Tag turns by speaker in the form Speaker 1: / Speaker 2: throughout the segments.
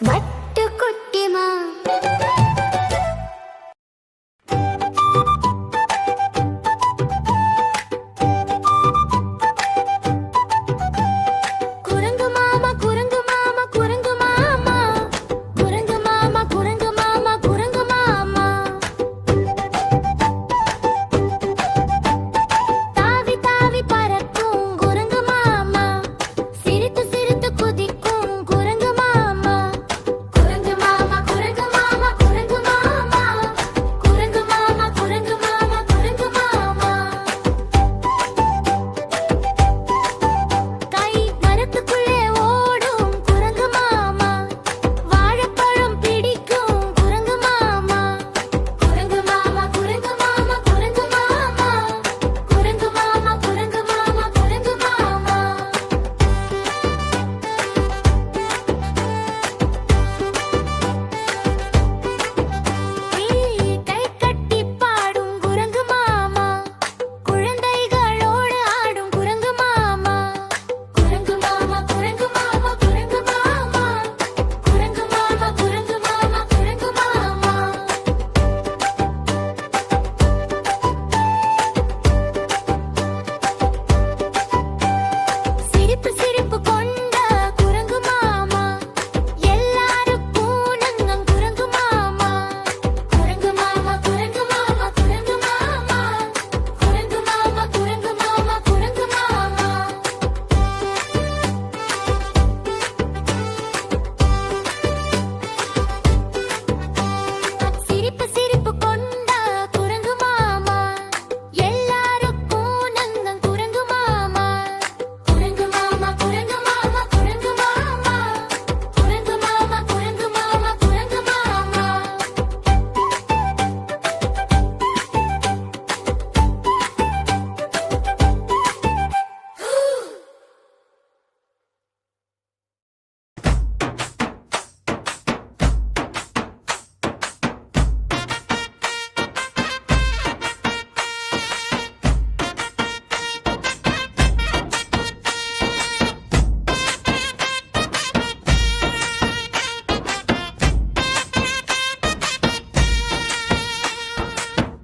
Speaker 1: வட்டுக்குட்டிமா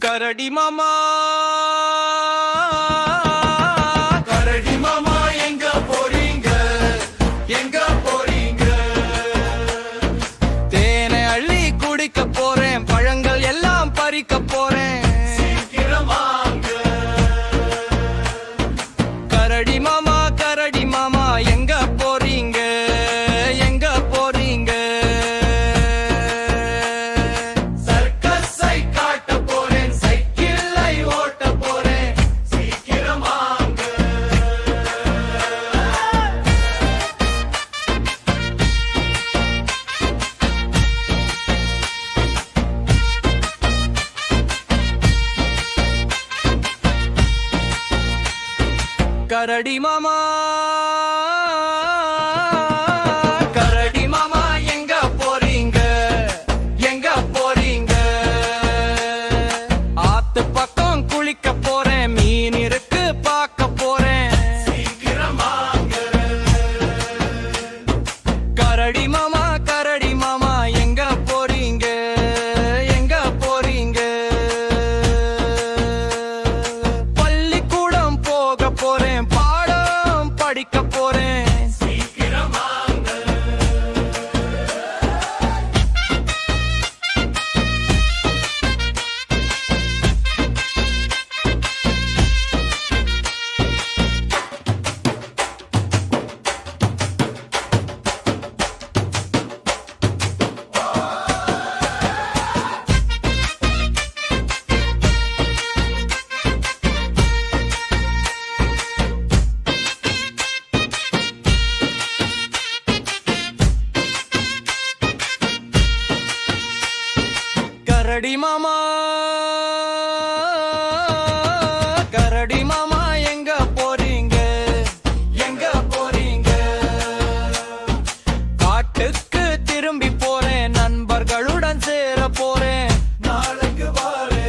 Speaker 2: கரடி மாமா கரடி மாமா எங்க போறீங்க எங்க போறீங்க தேனை அள்ளி குடிக்க போறேன் பழங்கள் எல்லாம் பறிக்க போறேன் சீக்கிரமாங்க கரடி மாமா எங்க போறீங்க எங்க போறீங்க கரடி மாமா கரடி மாமா எங்க போறீங்க எங்க போறீங்க ஆத்து பக்கம் குளிக்க போறேன் மீன் இருக்கு பார்க்க போறேன் சீக்கிரமாங்க கரடி மாமா எங்க போறீங்க எங்க போறீங்க பள்ளிக்கூடம் போக போறேன் பாடம் படிக்க போறேன் சீக்கிரமாங்க கரடி மாமா எங்க போறீங்க எங்க போறீங்க காட்டுக்கு திரும்பி போறேன் நண்பர்களுடன் சேர போறேன் நாளைக்கு வாரே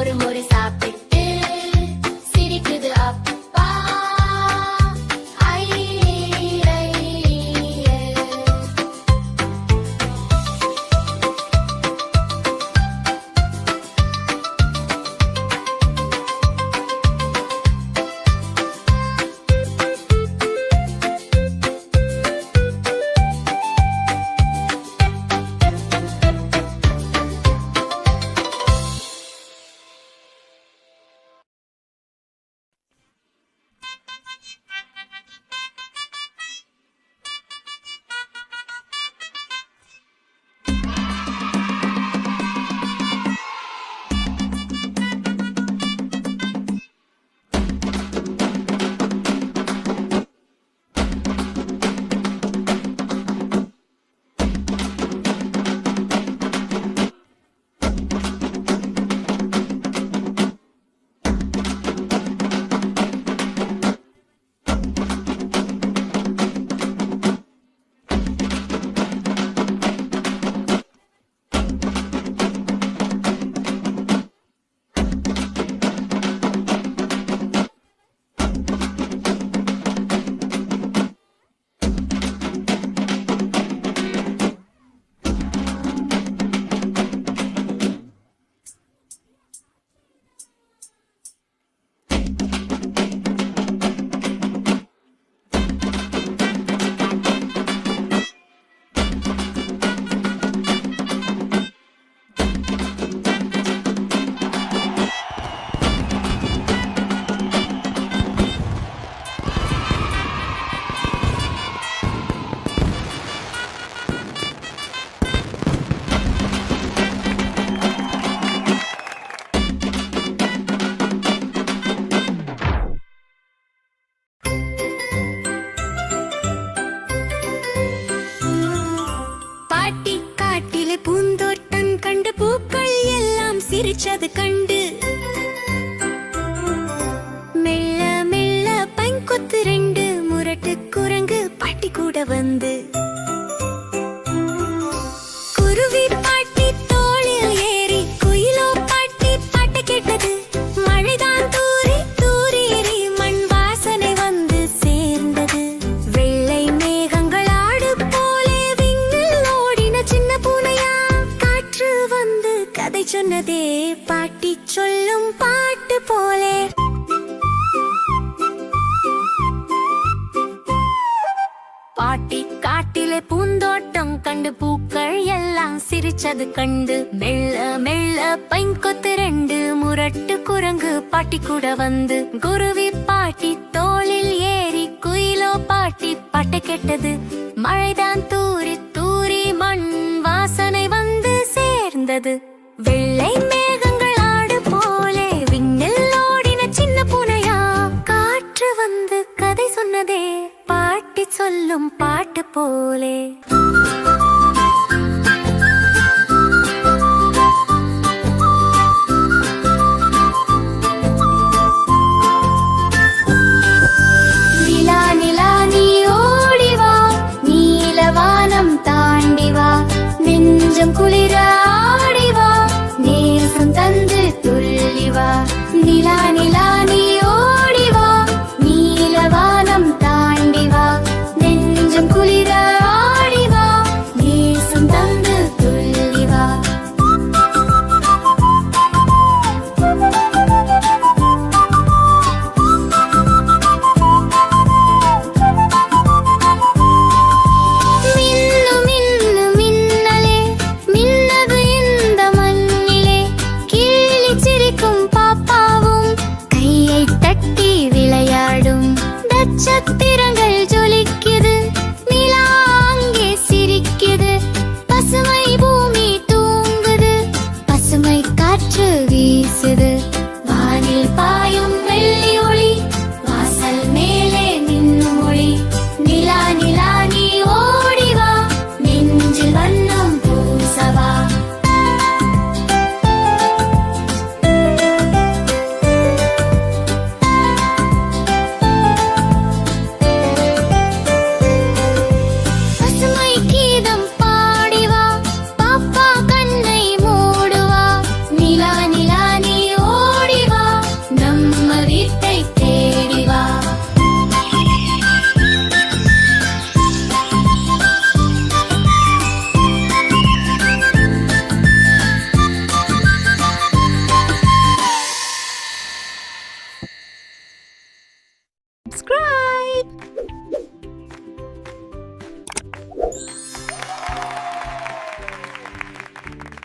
Speaker 1: மொறு மொறு சாப்பிட்டு சிரிக்குது அப்பா. சிரிச்சது கண்டு மெல்ல மெல்ல பைங்கொத்து ரெண்டு முரட்டு குரங்கு பாட்டி கூட வந்து குருவி பாட்டி தோளில் ஏறி குயிலோ பாட்டி பாட்டு கேட்டது. மழைதான் தூரி தூரேறி மண் வாசனை வந்து சேர்ந்தது. வெள்ளை மேகங்கள் ஆடு போலே விண்ணில் ஓடின சின்ன பூனையா காற்று வந்து கதை சொன்னதே பாட்டி சொல்லும் பாட்டு போலே. பாட்டி காட்டிலே பூந்தோட்டம் கண்டு பூக்கள் எல்லாம் சிரிச்சது கண்டு மெல்ல மெல்ல பைங்கொத்து ரெண்டு முரட்டு குரங்கு பாட்டி கூட வந்து குருவி பாட்டி தோளில் ஏறி குயிலோ பாட்டி பாட்டு கேட்டது. மழைதான் தூரி தூரி மண் வாசனை வந்து சேர்ந்தது. வெள்ளை மேகங்கள் ஆடு போலே விண்ணில் ஓடின சின்ன பூனையா காற்று வந்து கதை சொன்னதே பாட்டி சொல்லும் பாட்டு போலே. நிலா நிலா நீ ஓடிவா நீலவானம் தாண்டிவா நெஞ்சம் குளிர ஆடிவா நேசம் தந்து துள்ளிவா. நிலா நிலா